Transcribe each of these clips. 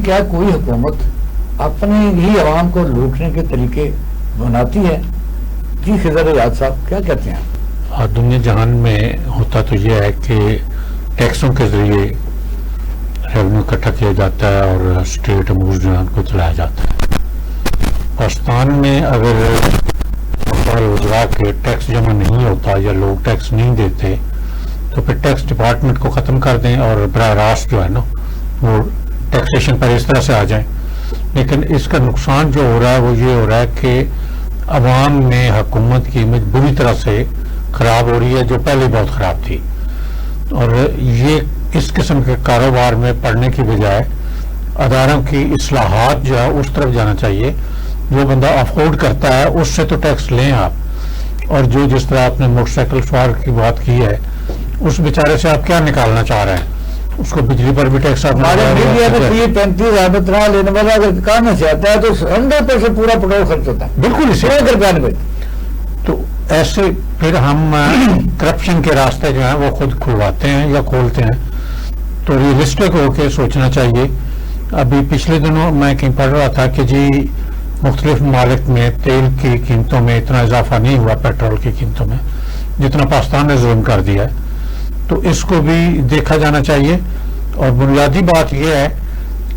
हैं क्या कोई हुकूमत अपने ही आवाम को लूटने के तरीके बनाती है? जी खिजर याद साहब क्या कहते हैं? दुनिया जहान में होता तो यह है कि टैक्सों के जरिए रेवेन्यू इकट्ठा किया जाता है और स्टेट अमूर जो है उनको चलाया जाता है। पाकिस्तान में अगर रोजगार के टैक्स जमा नहीं होता या लोग टैक्स नहीं देते तो फिर टैक्स डिपार्टमेंट को ख़त्म कर दें और बराह रास्त जो है ना वो टैक्सेशन पर इस तरह से आ जाए। लेकिन इसका नुकसान जो हो रहा है वो ये हो रहा है कि अवाम में हुकूमत की इमेज बुरी तरह से ख़राब हो रही है, जो पहले बहुत ख़राब थी। और ये इस किस्म के कारोबार में पड़ने की बजाय अदारों की इस्लाहात जो है उस तरफ जाना चाहिए। जो बंदा अफोर्ड करता है उससे तो टैक्स लें आप, और जो जिस तरह आपने मोटरसाइकिल सवार की बात की है उस बेचारे से आप क्या निकालना चाह रहे हैं? उसको बिजली पर भी टैक्स आप 35,000 लेने वाला अगर कहना चाहता है तो 100% पूरा पेट्रोल खर्च होता है, बिल्कुल इसी रुपया। तो ऐसे फिर हम करप्शन के रास्ते जो है वो खुद खुलवाते हैं या खोलते हैं। तो रियलिस्टिक होकर सोचना चाहिए। अभी पिछले दिनों मैं कहीं पढ़ रहा था कि जी मुख्तलिफ ममालिक में तेल की कीमतों में इतना इजाफा नहीं हुआ, पेट्रोल की कीमतों में, जितना पाकिस्तान ने जुल्म कर दिया है। तो इसको भी देखा जाना चाहिए। और बुनियादी बात यह है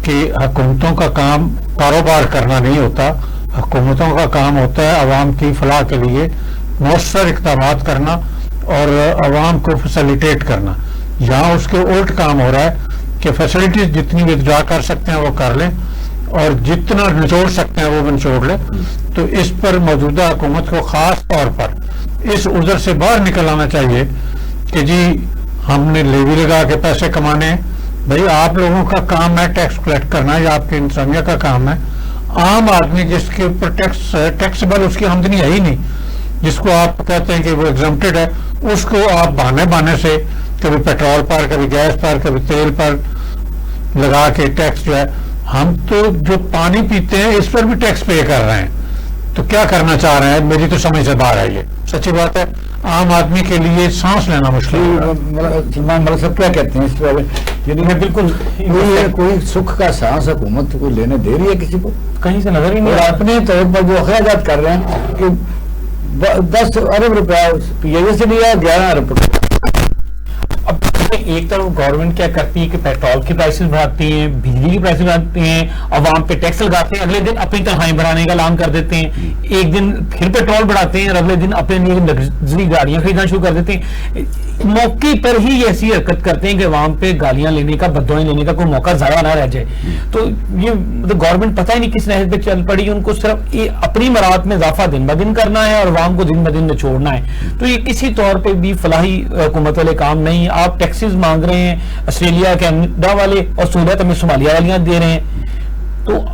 कि हुकूमतों का काम कारोबार करना नहीं होता, हुकूमतों का काम होता है अवाम की फलाह के लिए मौसर इक़दामात करना और अवाम को फैसिलिटेट करना। यहाँ उसके उल्ट काम हो रहा है कि फैसिलिटीज जितनी विथड्रा कर सकते हैं वो कर लें और जितना निचोड़ सकते हैं वो निचोड़ लें। तो इस पर मौजूदा हुकूमत को खास तौर पर इस उधर से बाहर निकल आना चाहिए कि जी हमने लेवी लगा के पैसे कमाने हैं। भाई आप लोगों का काम है टैक्स कलेक्ट करना, या आपकी इंसानिया का काम है। आम आदमी जिसके ऊपर टैक्सेबल उसकी आमदनी है ही नहीं, जिसको आप कहते हैं कि वो एग्जम्प्टेड है, उसको आप बहाने से कभी पेट्रोल पर, कभी गैस पर, कभी तेल पर लगा के टैक्स जो है, हम तो जो पानी पीते हैं इस पर भी टैक्स पे कर रहे हैं। तो क्या करना चाह रहे हैं? मेरी तो समझ से बाहर है। ये सच्ची बात है, आम आदमी के लिए सांस लेना मुश्किल है। मतलब क्या कहते हैं इस पर? यानी बिल्कुल कोई सुख का सांस हुकूमत कोई लेने दे रही है किसी को? कहीं से नजर ही नहीं। अपने तौर पर जो अखराजात कर रहे हैं कि 10 अरब रुपया पीएए से लिया, 11 अरब रुपया। अब एक तरफ गवर्नमेंट क्या करती है कि पेट्रोल की प्राइसेस बढ़ाती हैं, बिजली की प्राइसेस बढ़ाती हैं, अवाम पे टैक्स लगाते हैं, अगले दिन अपनी तनख्वाहें बढ़ाने का ऐलान कर देते हैं, एक दिन फिर पेट्रोल बढ़ाते हैं और अगले दिन अपने लिए लग्जरी गाड़ियां खरीदना शुरू कर देते हैं। मौके पर ही ऐसी हरकत करते हैं कि अवाम पे गालियां लेने का, बददुआएं लेने का कोई मौका ज़ाया ना रह जाए। तो ये मतलब गवर्नमेंत पता ही नहीं किस नहज पे चल पड़ी, उनको सिर्फ ये अपनी मराहत में इजाफा दिन ब दिन करना है और अवाम को दिन ब दिन निचोड़ना है। तो ये किसी तौर पर भी फलाही हुकूमत वाले काम नहीं। आप टैक्सेस मांग रहे हैं ऑस्ट्रेलिया, कनाडा वाले, और सूरत में सोमालिया वालियां दे रहे हैं। तो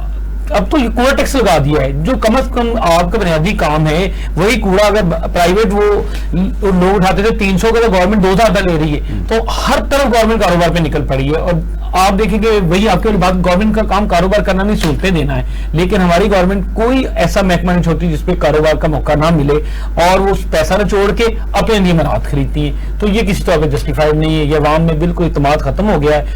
अब तो ये कूड़ा टैक्स लगा दिया है, जो कम से कम आपका बुनियादी काम है वही कूड़ा अगर प्राइवेट वो लोग उठाते थे 300 का, तो गवर्नमेंट 2000 ले रही है। तो हर तरफ गवर्नमेंट कारोबार पे निकल पड़ी है। और आप देखेंगे वही आपके बात, गवर्नमेंट का काम कारोबार करना नहीं, सहूलतें देना है। लेकिन हमारी गवर्नमेंट कोई ऐसा महकमा नहीं छोड़ती जिसपे कारोबार का मौका ना मिले, और वो पैसा न छोड़ के अपने लिए मनात खरीदती है। तो ये किसी तौर पर जस्टिफाइड नहीं है। ये अवाम में बिल्कुल इत्मीनान खत्म हो गया है।